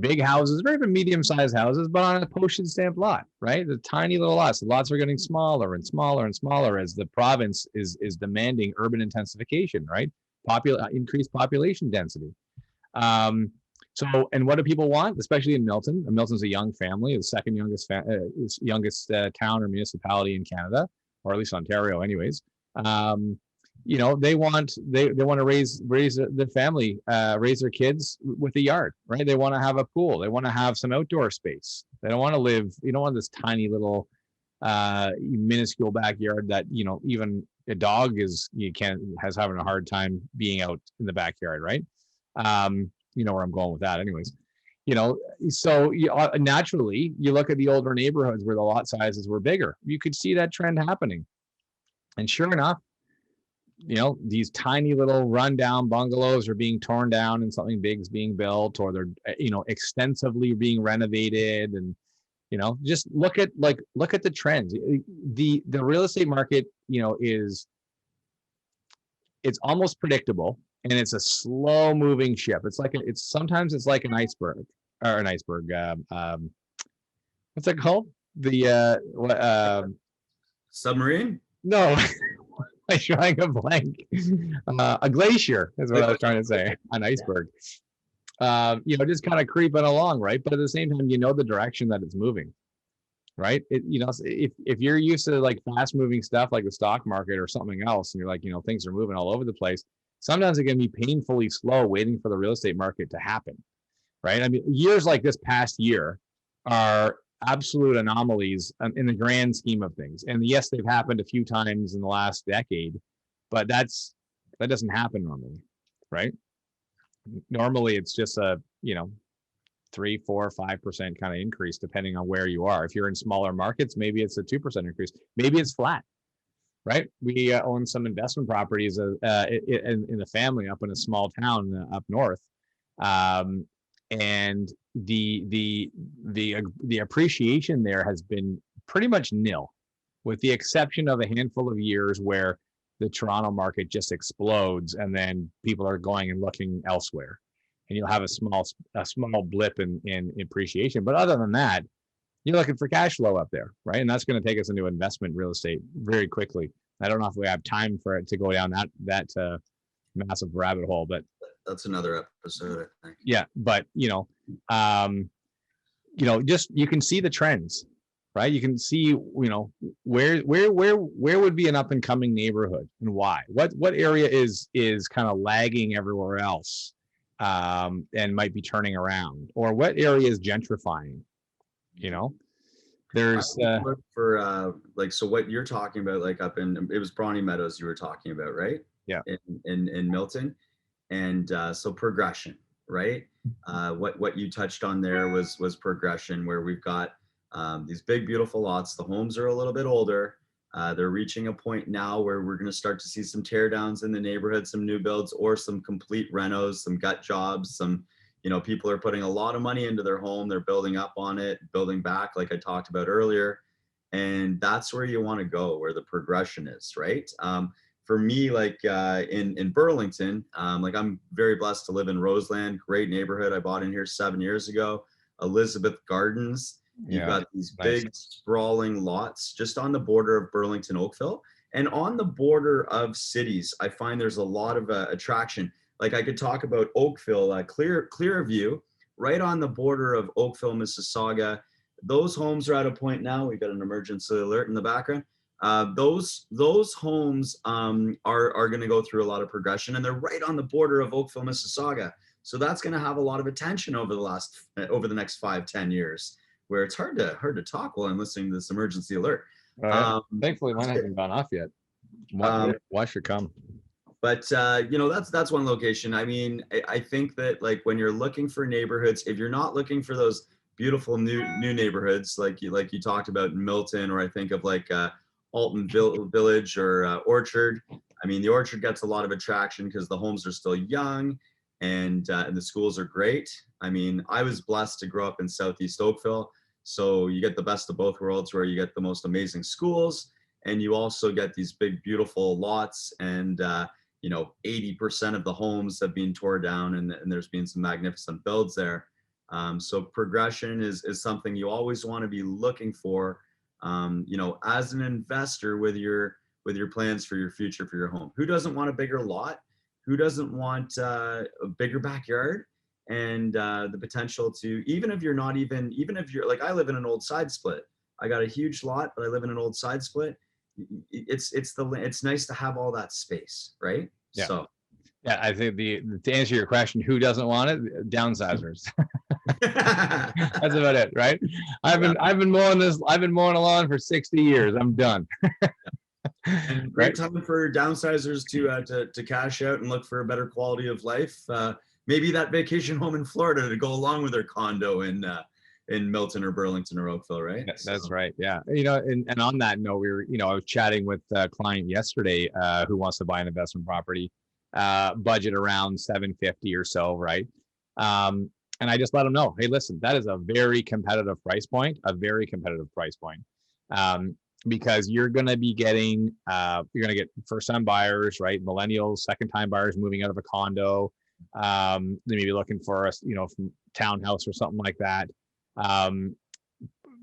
Speaker 1: big houses, or even medium-sized houses, but on a postage stamp lot, right? The tiny little lots. The lots are getting smaller and smaller and smaller as the province is demanding urban intensification, right? Increased population density. So, and what do people want, especially in Milton? Milton's a young family, the second youngest town or municipality in Canada, or at least Ontario, anyways. You know, they want to raise the family, raise their kids with a yard, right? They want to have a pool. They want to have some outdoor space. They don't want to live, you don't want this tiny little minuscule backyard that, you know, even a dog has having a hard time being out in the backyard, right? You know where I'm going with that, anyways. You know, so naturally, you look at the older neighborhoods where the lot sizes were bigger. You could see that trend happening, and sure enough, you know, these tiny little rundown bungalows are being torn down and something big is being built, or they're, you know, extensively being renovated. And, you know, just look at the trends. The real estate market, you know, it's almost predictable, and it's a slow moving ship. Sometimes it's like an iceberg, or an iceberg. What's it called?
Speaker 2: Submarine?
Speaker 1: No. I'm drawing a blank. A glacier is what I was trying to say. An iceberg. You know, just kind of creeping along, right? But at the same time, you know the direction that it's moving, right? You know, if you're used to like fast moving stuff like the stock market or something else, and you're like, you know, things are moving all over the place, sometimes it can be painfully slow waiting for the real estate market to happen, right? I mean, years like this past year are absolute anomalies in the grand scheme of things. And yes, they've happened a few times in the last decade, but that doesn't happen normally, right? Normally it's just a, you know, 3, 4, 5% kind of increase depending on where you are. If you're in smaller markets, maybe it's a 2% increase, maybe it's flat, right? We own some investment properties in the family up in a small town up north, and the appreciation there has been pretty much nil, with the exception of a handful of years where the Toronto market just explodes and then people are going and looking elsewhere, and you'll have a small blip in appreciation. But other than that, you're looking for cash flow up there, right? And that's going to take us into investment real estate very quickly. I don't know if we have time for it to go down that massive rabbit hole, but
Speaker 2: that's another episode, I think.
Speaker 1: Yeah, but you know, just you can see the trends, right? You can see, you know, where would be an up and coming neighborhood and why. What area is kind of lagging everywhere else, and might be turning around, or what area is gentrifying. You know, there's
Speaker 2: for like, so what you're talking about, like up in, it was Bronte Meadows you were talking about, right?
Speaker 1: Yeah.
Speaker 2: In Milton. And so progression, right? What you touched on there was progression, where we've got these big, beautiful lots. The homes are a little bit older. They're reaching a point now where we're going to start to see some tear downs in the neighborhood, some new builds, or some complete renos, some gut jobs, some, you know, people are putting a lot of money into their home. They're building up on it, building back, like I talked about earlier. And that's where you want to go, where the progression is, right? For me, like in Burlington, like I'm very blessed to live in Roseland, great neighborhood. I bought in here 7 years ago, Elizabeth Gardens. You've
Speaker 1: Yeah.
Speaker 2: got these
Speaker 1: Nice.
Speaker 2: big sprawling lots just on the border of Burlington, Oakville, and on the border of cities. I find there's a lot of attraction. Like I could talk about Oakville, Clearview, right on the border of Oakville, Mississauga. Those homes are at a point now. We've got an emergency alert in the background. Those homes are going to go through a lot of progression, and they're right on the border of Oakville, Mississauga. So that's going to have a lot of attention over the next 5-10 years, where it's hard to talk while I'm listening to this emergency alert.
Speaker 1: Thankfully, mine hasn't gone off yet. Why should come?
Speaker 2: But that's one location. I mean, I think that like when you're looking for neighborhoods, if you're not looking for those beautiful new neighborhoods like you talked about in Milton, or I think of like Alton Village or Orchard. I mean, the Orchard gets a lot of attraction because the homes are still young, and the schools are great. I mean, I was blessed to grow up in Southeast Oakville, so you get the best of both worlds, where you get the most amazing schools, and you also get these big, beautiful lots, and 80% of the homes have been torn down, and there's been some magnificent builds there. So progression is something you always want to be looking for, as an investor with your plans for your future, for your home. Who doesn't want a bigger lot? Who doesn't want a bigger backyard? And the potential to, even if you're like, I live in an old side split. I got a huge lot, but I live in an old side split. It's nice to have all that space, right?
Speaker 1: Yeah.
Speaker 2: So
Speaker 1: yeah, I think to answer your question, who doesn't want it? Downsizers. That's about it, right? I've been mowing a lawn for 60 years. I'm done.
Speaker 2: And great time for downsizers to cash out and look for a better quality of life. Maybe that vacation home in Florida to go along with their condo in Milton or Burlington or Oakville, right?
Speaker 1: That's right. Yeah. And on that note, I was chatting with a client yesterday who wants to buy an investment property, budget around 750 or so, right? And I just let them know, hey, listen, that is a very competitive price point, because you're going to be getting, you're going to get first-time buyers, right? Millennials, second-time buyers moving out of a condo. They may be looking for from townhouse or something like that.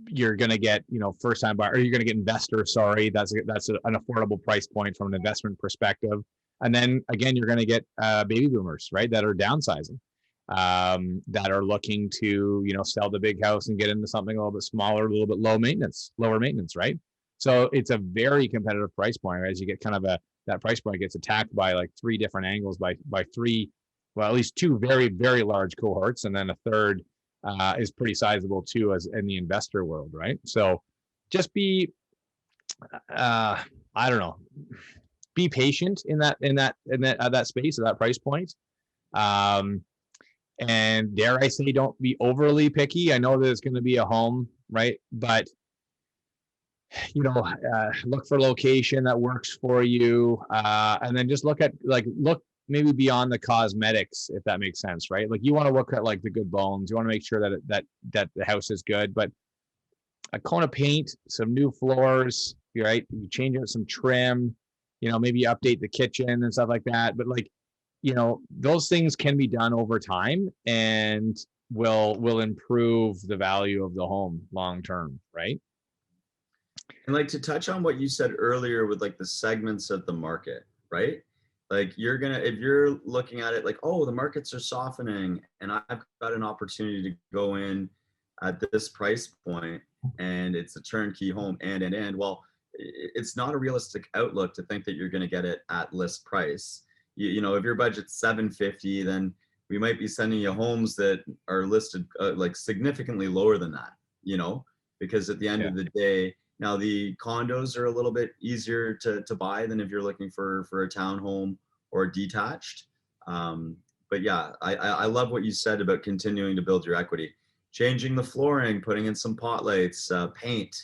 Speaker 1: You're going to get, first-time buyer, or you're going to get investors. Sorry, that's an affordable price point from an investment perspective. And then again, you're going to get baby boomers, right, that are downsizing, that are looking to, sell the big house and get into something a little bit smaller, a little bit lower maintenance, right? So it's a very competitive price point. Right? As you get kind of that price point gets attacked by like three different angles by three, well, at least two very, very large cohorts, and then a third is pretty sizable too, as in the investor world, right? So just be, I don't know, be patient in that space, at that price point. And dare I say, don't be overly picky. I know that it's going to be a home, right? But look for location that works for you, and then just look maybe beyond the cosmetics, if that makes sense, right? Like you want to look at like the good bones. You want to make sure that the house is good, but a coat of paint, some new floors, right? You change out some trim, maybe you update the kitchen and stuff like that. But like, those things can be done over time and will improve the value of the home long term, right?
Speaker 2: And like to touch on what you said earlier with like the segments of the market, right? Like if you're looking at it like, oh, the markets are softening and I've got an opportunity to go in at this price point and it's a turnkey home and well, it's not a realistic outlook to think that you're going to get it at list price. If your budget's 750, then we might be sending you homes that are listed like significantly lower than that, because at the end of the day, now the condos are a little bit easier to buy than if you're looking for a townhome or detached. But yeah, I love what you said about continuing to build your equity, changing the flooring, putting in some pot lights, paint.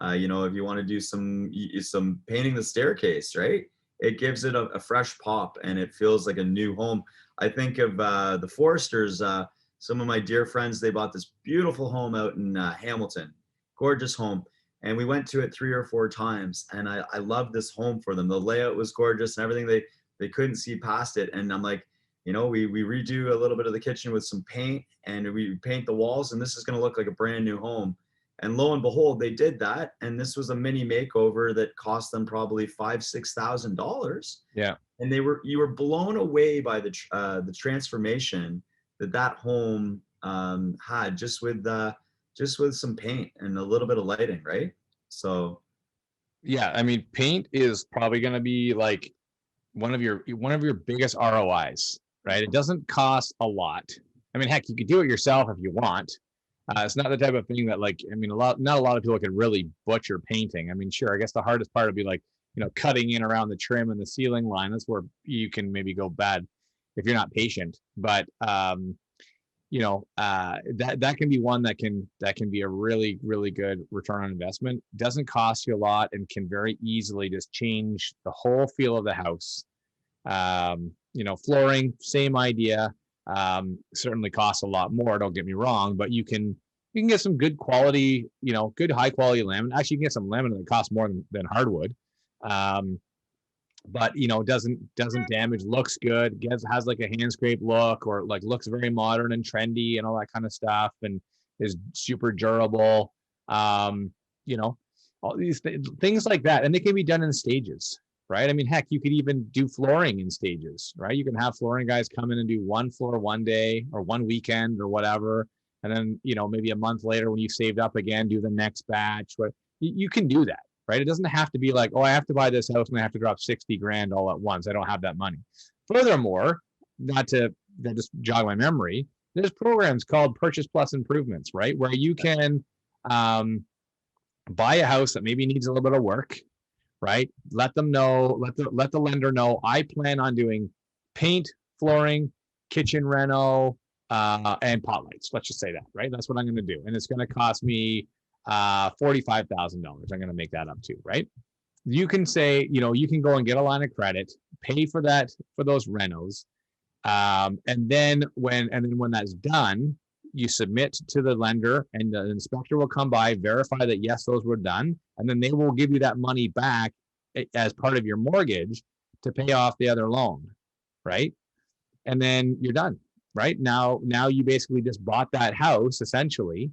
Speaker 2: If you want to do some painting the staircase, right? It gives it a fresh pop and it feels like a new home. I think of the Foresters, some of my dear friends, they bought this beautiful home out in Hamilton, gorgeous home. And we went to it 3 or 4 times. And I loved this home for them. The layout was gorgeous and everything. They couldn't see past it. And I'm like, we redo a little bit of the kitchen with some paint and we paint the walls. And this is going to look like a brand new home. And lo and behold, they did that. And this was a mini makeover that cost them probably $5,000-6,000.
Speaker 1: Yeah.
Speaker 2: And you were blown away by the transformation that home had just with some paint and a little bit of lighting, right? So
Speaker 1: Yeah, I mean, paint is probably going to be like one of your biggest ROIs, right? It doesn't cost a lot. I mean, heck, you could do it yourself if you want. It's not the type of thing that, like, I mean, not a lot of people can really butcher painting. I mean, sure, I guess the hardest part would be like, cutting in around the trim and the ceiling line. That's where you can maybe go bad if you're not patient. But that can be one that can be a really, really good return on investment. Doesn't cost you a lot and can very easily just change the whole feel of the house. Flooring, same idea. Certainly costs a lot more, don't get me wrong, but you can get some good quality, good high quality laminate. Actually, you can get some laminate that costs more than hardwood. But doesn't damage, looks good, has like a hand scrape look, or like looks very modern and trendy and all that kind of stuff, and is super durable. All these things like that, and they can be done in stages, right? I mean, heck, you could even do flooring in stages, right? You can have flooring guys come in and do one floor one day or one weekend or whatever, and then maybe a month later when you saved up again, do the next batch. But you can do that. Right? It doesn't have to be like, oh, I have to buy this house and I have to drop 60 grand all at once. I don't have that money. Furthermore, that just jog my memory, there's programs called Purchase Plus Improvements, right? Where you can buy a house that maybe needs a little bit of work, right? Let them know, let the lender know, I plan on doing paint, flooring, kitchen reno, and pot lights. Let's just say that, right? That's what I'm going to do. And it's going to cost me $45,000. I'm going to make that up too, right? You can say, you can go and get a line of credit, pay for those renos. And then when that's done, you submit to the lender, and the inspector will come by, verify that yes, those were done. And then they will give you that money back as part of your mortgage to pay off the other loan, right? And then you're done, right? Now you basically just bought that house essentially,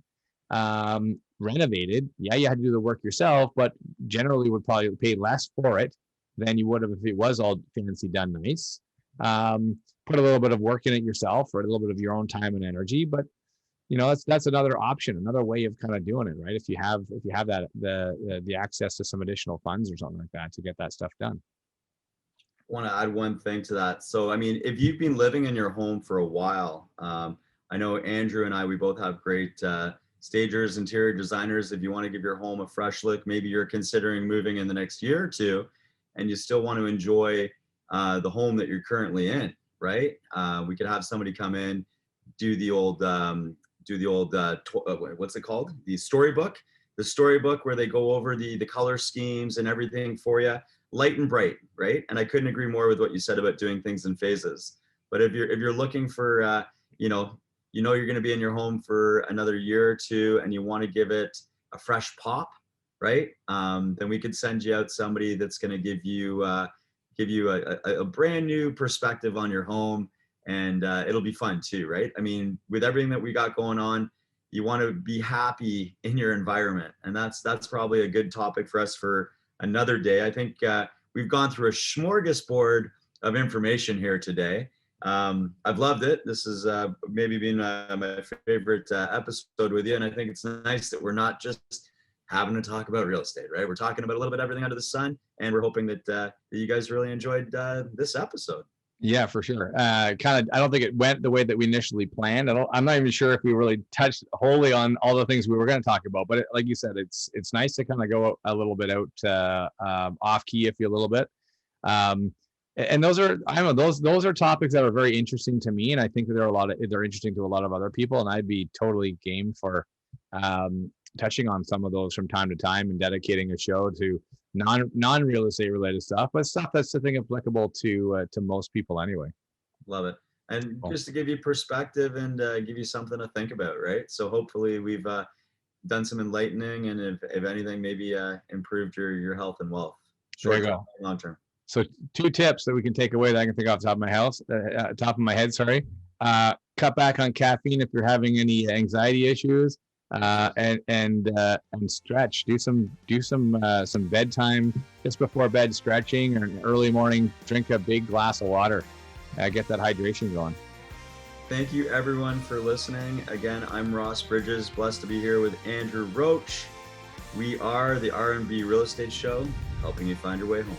Speaker 1: renovated. Yeah, you had to do the work yourself, but generally would probably pay less for it than you would have if it was all fancy done nice. Put a little bit of work in it yourself, or a little bit of your own time and energy, but that's another option, another way of kind of doing it, right? If you have that the access to some additional funds or something like that to get that stuff done.
Speaker 2: I want to add one thing to that. So, I mean, if you've been living in your home for a while, I know Andrew and we both have great stagers, interior designers. If you want to give your home a fresh look, maybe you're considering moving in the next year or two, and you still want to enjoy the home that you're currently in, right? We could have somebody come in, do the old what's it called? The storybook where they go over the color schemes and everything for you, light and bright, right? And I couldn't agree more with what you said about doing things in phases. But if you're looking for you're going to be in your home for another year or two, and you want to give it a fresh pop, right? Then we could send you out somebody that's going to give you a brand new perspective on your home, and it'll be fun too, right? I mean, with everything that we got going on, you want to be happy in your environment, and that's probably a good topic for us for another day. I think we've gone through a smorgasbord of information here today. I've loved it. This has maybe been my favorite episode with you, and I think it's nice that we're not just having to talk about real estate, right? We're talking about a little bit of everything under the sun, and we're hoping that you guys really enjoyed this episode.
Speaker 1: Yeah, for sure. I don't think it went the way that we initially planned. I'm not even sure if we really touched wholly on all the things we were going to talk about. But like you said, it's nice to kind of go a little bit out off key, if you a little bit. And those are, I don't know, those are topics that are very interesting to me, and I think that they're interesting to a lot of other people. And I'd be totally game for touching on some of those from time to time and dedicating a show to non-real estate related stuff, but stuff that's I think applicable to most people anyway.
Speaker 2: Love it. And just to give you perspective and give you something to think about, right? So hopefully we've done some enlightening, and if anything, maybe improved your health and wealth.
Speaker 1: There you go.
Speaker 2: Long term.
Speaker 1: So 2 tips that we can take away that I can think off the top of my head. Sorry. Cut back on caffeine if you're having any anxiety issues. And stretch. Do some bedtime just before bed stretching, or an early morning. Drink a big glass of water. Get that hydration going.
Speaker 2: Thank you everyone for listening. Again, I'm Ross Bridges, blessed to be here with Andrew Roach. We are the R&B Real Estate Show, helping you find your way home.